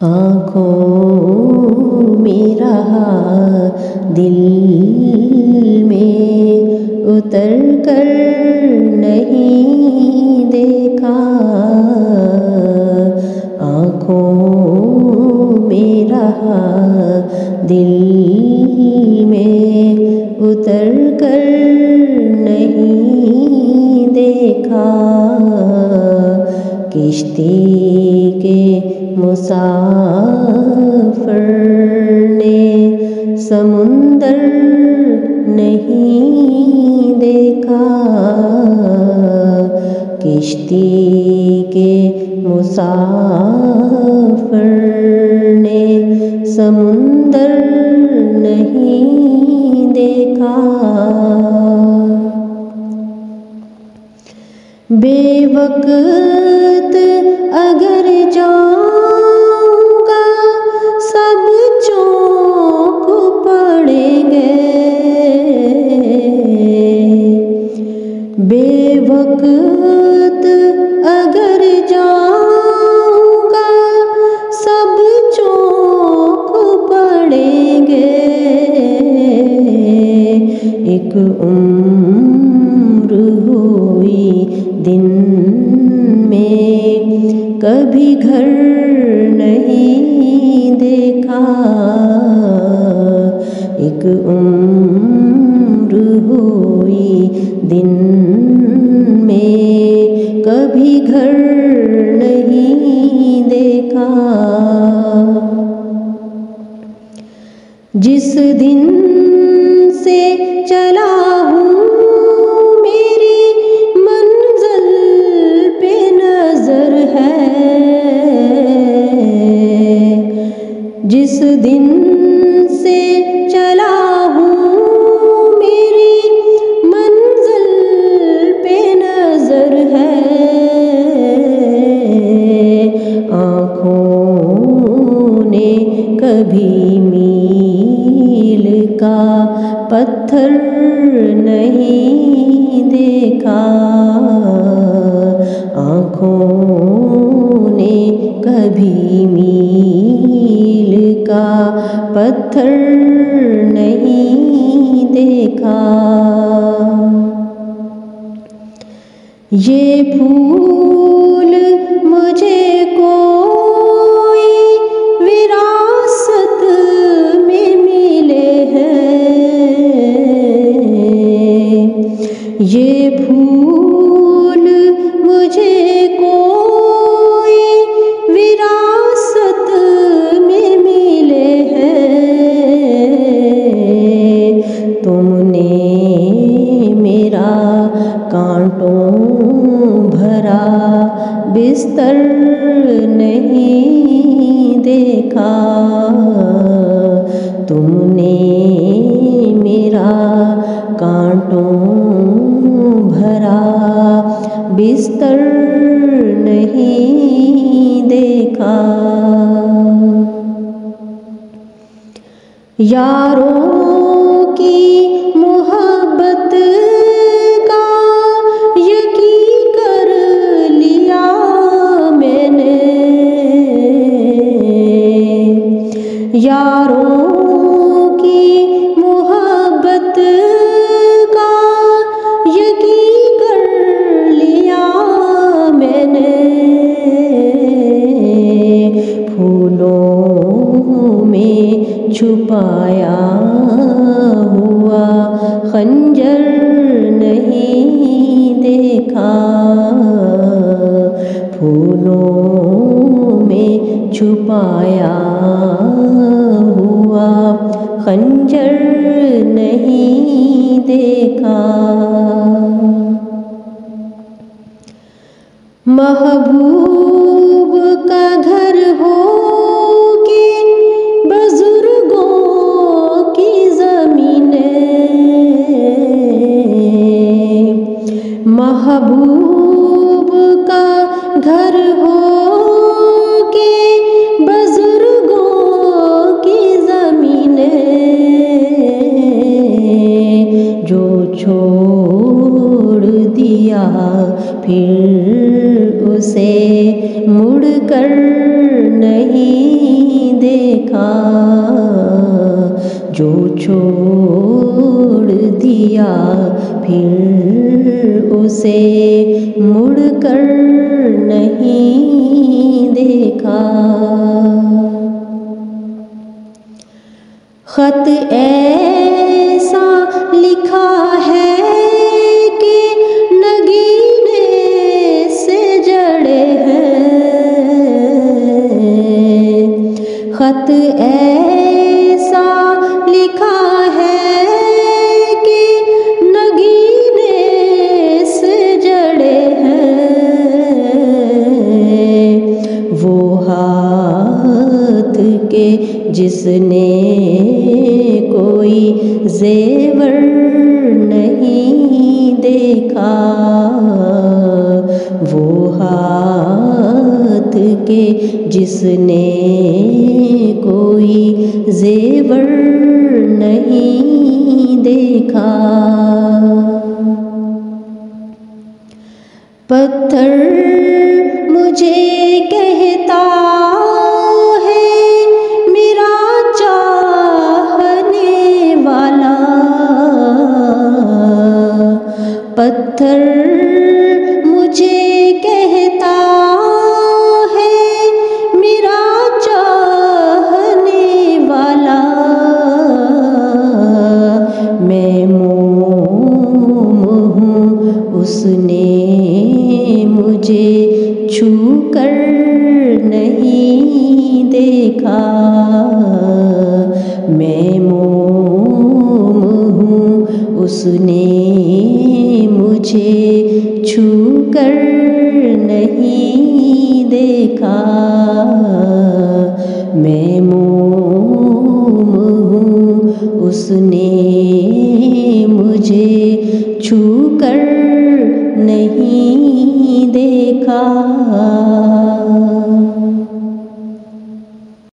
आँखों में रहा, दिल में उतर कर नहीं देखा। आँखों में रहा, दिल में उतर कर नहीं देखा। किश्ती के मुसाफिर ने समुंदर नहीं देखा। किश्ती के मुसाफिर ने समुंदर नहीं देखा। बेवक्त अगर जाऊंगा सब चौंक पड़ेंगे। बेवक्त अगर जाऊंगा सब चौंक पड़ेंगे। एक उम्र हुई दिन में कभी घर नहीं देखा। एक उम्र हुई दिन में कभी घर नहीं देखा। जिस दिन से चला हूँ मेरी मंजिल पे नजर है। जिस दिन से चला हूँ मेरी मंजिल पे नजर है। आँखों ने कभी मील का पत्थर नहीं देखा। आँखों ने कभी मील का पत्थर नहीं देखा। ये फूल मुझे कोई विरासत में मिले हैं। ये फूल मुझे कोई विरासत में मिले हैं। तुमने मेरा कांटों भरा बिस्तर नहीं देखा। तुमने मेरा कांटों भरा बिस्तर नहीं देखा। यारों की मोहब्बत का यकीन कर लिया मैंने। यारों की मोहब्बत का यकीन कर लिया मैंने। फूलों में छुपाया हुआ खंजर नहीं देखा। फूलों में छुपाया हुआ खंजर नहीं देखा। महबूब का घर हो के बुजुर्गों की ज़मीनें। महबूब का घर हो के बुजुर्गों की ज़मीनें। जो छोड़ दिया फिर उसे छोड़ दिया फिर उसे मुड़कर नहीं देखा। खत ऐसा लिखा है कि नगीने से जड़े हैं। खत ऐसा लिखा है कि नगीने से जड़े हैं। वो हाथ के जिसने कोई जेवर नहीं देखा। वो हाथ के जिसने कोई जेवर नहीं देखा। पत्थर मुझे कहता है मेरा चाहने वाला। पत्थर मुझे कहता है मेरा चाहने वाला। मैं मोम हूँ उसने मुझे छू कर नहीं देखा। मैं मोम हूँ उसने मुझे छू कर नहीं देखा। मैं मोम हूँ उसने मुझे छू कर नहीं देखा।